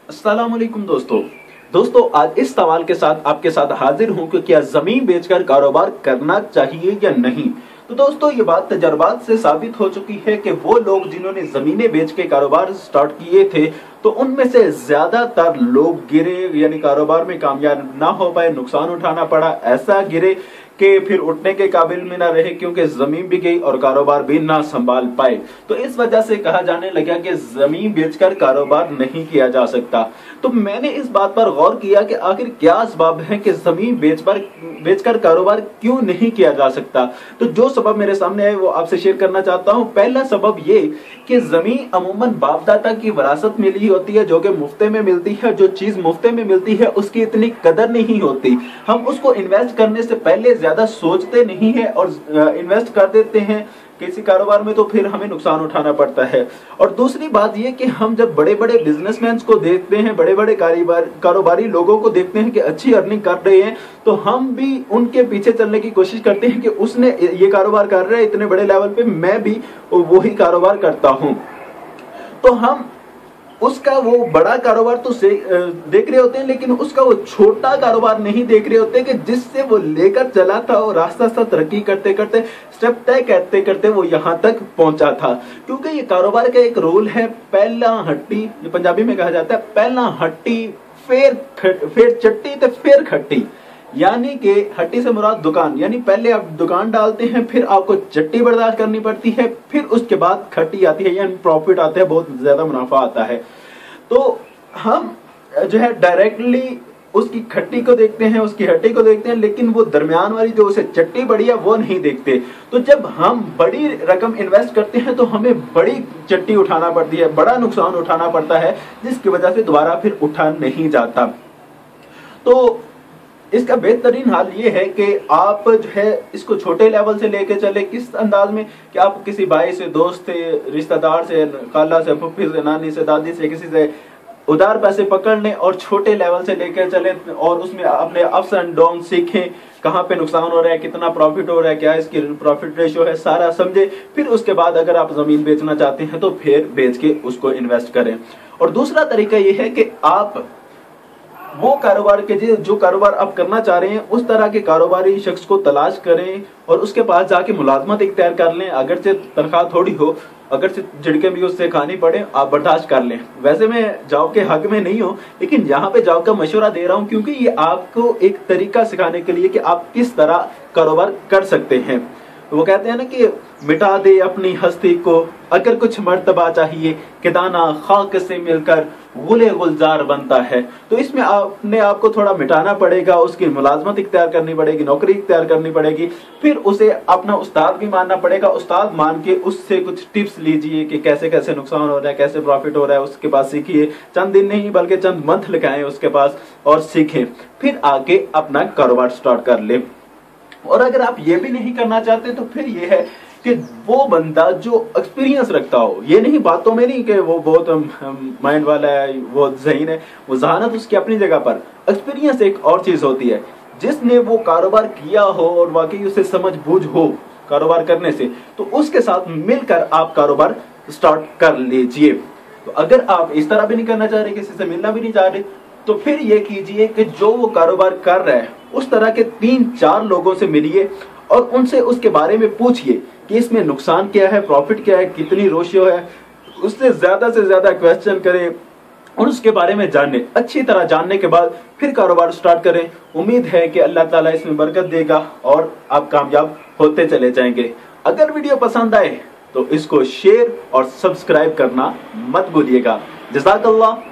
अस्सलाम वालेकुम दोस्तों आज इस सवाल के साथ आपके साथ हाजिर हूं कि क्या जमीन बेचकर कारोबार करना चाहिए या नहीं। तो दोस्तों ये बात तजर्बात से साबित हो चुकी है कि वो लोग जिन्होंने जमीनें बेच के कारोबार स्टार्ट किए थे तो उनमें से ज्यादातर लोग गिरे, यानी कारोबार में कामयाब ना हो पाए, नुकसान उठाना पड़ा। ऐसा गिरे कि फिर उठने के काबिल में ना रहे क्योंकि जमीन भी गई और कारोबार भी ना संभाल पाए। तो इस वजह से कहा जाने लगा कि जमीन बेचकर कारोबार नहीं किया जा सकता। तो मैंने इस बात पर गौर किया कि आखिर क्या असबाब है कि जमीन बेचकर कारोबार क्यों नहीं किया जा सकता। तो जो सबब मेरे सामने है वो आपसे शेयर करना चाहता हूँ। पहला सबब ये कि जमीन अमूमन बाप दादा की विरासत मिली होती है, जो कि मुफ्ते में मिलती है। जो चीज मुफ्ते में मिलती है उसकी इतनी कदर नहीं होती। हम उसको इन्वेस्ट करने से पहले ज्यादा सोचते नहीं है और इन्वेस्ट कर देते हैं किसी कारोबार में, तो फिर हमें नुकसान उठाना पड़ता है। और दूसरी बात यह कि हम जब बड़े बड़े बिजनेसमैन को देखते हैं, बड़े बड़े कारोबारी लोगों को देखते हैं कि अच्छी अर्निंग कर रहे हैं, तो हम भी उनके पीछे चलने की कोशिश करते हैं कि उसने ये कारोबार कर रहा है इतने बड़े लेवल पे, मैं भी वही कारोबार करता हूं। तो हम उसका वो बड़ा कारोबार तो देख रहे होते हैं, लेकिन उसका वो छोटा कारोबार नहीं देख रहे होते कि जिससे वो लेकर चला था और रास्ता तरक्की करते करते, स्टेप तय करते करते वो यहाँ तक पहुंचा था। क्योंकि ये कारोबार का एक रूल है, पहला हट्टी, ये पंजाबी में कहा जाता है, पहला हट्टी फिर चट्टी तो फिर खट्टी। यानी कि हट्टी से मुराद दुकान, यानी पहले आप दुकान डालते हैं, फिर आपको चट्टी बर्दाश्त करनी पड़ती है, फिर उसके बाद खट्टी आती है, यानी प्रॉफिट आता है, बहुत ज्यादा मुनाफा आता है। तो हम जो है डायरेक्टली उसकी खट्टी को देखते हैं, उसकी हट्टी को देखते हैं, लेकिन वो दरमियान वाली जो उसे चट्टी बड़ी है वो नहीं देखते। तो जब हम बड़ी रकम इन्वेस्ट करते हैं तो हमें बड़ी चट्टी उठाना पड़ती है, बड़ा नुकसान उठाना पड़ता है, जिसकी वजह से दोबारा फिर उठा नहीं जाता। तो इसका बेहतरीन हाल ये है कि आप जो है इसको छोटे लेवल से लेके चले। किस अंदाज में कि आप किसी भाई से, दोस्त से, रिश्तेदार से, खाला से, फुफ्फी से, नानी से, दादी से, किसी से उधार पैसे पकड़ लें और छोटे लेवल से लेकर चले और उसमें अपने अप्स एंड डाउन सीखें, कहाँ पे नुकसान हो रहा है, कितना प्रॉफिट हो रहा है, क्या इसकी प्रॉफिट रेशियो है, सारा समझे। फिर उसके बाद अगर आप जमीन बेचना चाहते हैं तो फिर बेच के उसको इन्वेस्ट करें। और दूसरा तरीका ये है कि आप वो कारोबार के जो कारोबार आप करना चाह रहे हैं उस तरह के कारोबारी शख्स को तलाश करें और उसके पास जाके मुलाजमत इख्तियार कर लें। अगर से तनख्वाह थोड़ी हो, अगर से झिड़के भी उससे खानी पड़े, आप बर्दाश्त कर लें। वैसे मैं जॉब के हक में नहीं हूं, लेकिन यहाँ पे जॉब का मशवरा दे रहा हूं क्योंकि ये आपको एक तरीका सिखाने के लिए कि आप किस तरह कारोबार कर सकते हैं। वो कहते हैं ना कि मिटा दे अपनी हस्ती को अगर कुछ मर्तबा चाहिए, कि दाना खाक से मिलकर गुले गुलजार बनता है। तो इसमें आपने आपको थोड़ा मिटाना पड़ेगा, उसकी मुलाजमत इख्तियार करनी पड़ेगी, नौकरी इख्तियार करनी पड़ेगी, फिर उसे अपना उस्ताद भी मानना पड़ेगा। उस्ताद मान के उससे कुछ टिप्स लीजिए कि कैसे कैसे नुकसान हो रहा है, कैसे प्रॉफिट हो रहा है, उसके पास सीखिए। चंद दिन नहीं बल्कि चंद मंथ लगाएं उसके पास और सीखें, फिर आके अपना कारोबार स्टार्ट कर ले। और अगर आप ये भी नहीं करना चाहते तो फिर ये है कि वो बंदा जो एक्सपीरियंस रखता हो, ये नहीं बातों में नहीं कि वो बहुत माइंड वाला है, वो ज़हीन है, वो ज़हानत उसकी अपनी जगह पर, एक्सपीरियंस एक और चीज होती है। जिसने वो कारोबार किया हो और वाकई उसे समझ बूझ हो कारोबार करने से, तो उसके साथ मिलकर आप कारोबार स्टार्ट कर लीजिए। तो अगर आप इस तरह भी नहीं करना चाह रहे, किसी से मिलना भी नहीं चाह रहे, तो फिर ये कीजिए कि जो वो कारोबार कर रहा है उस तरह के 3-4 लोगों से मिलिए और उनसे उसके बारे में पूछिए कि इसमें नुकसान क्या है, प्रॉफिट क्या है, कितनी रेशियो है। उससे से ज्यादा क्वेश्चन करें और उसके बारे में जाने, अच्छी तरह जानने के बाद फिर कारोबार स्टार्ट करें। उम्मीद है कि अल्लाह ताला इसमें बरकत देगा और आप कामयाब होते चले जाएंगे। अगर वीडियो पसंद आए तो इसको शेयर और सब्सक्राइब करना मत भूलिएगा। जज़ाकल्लाह।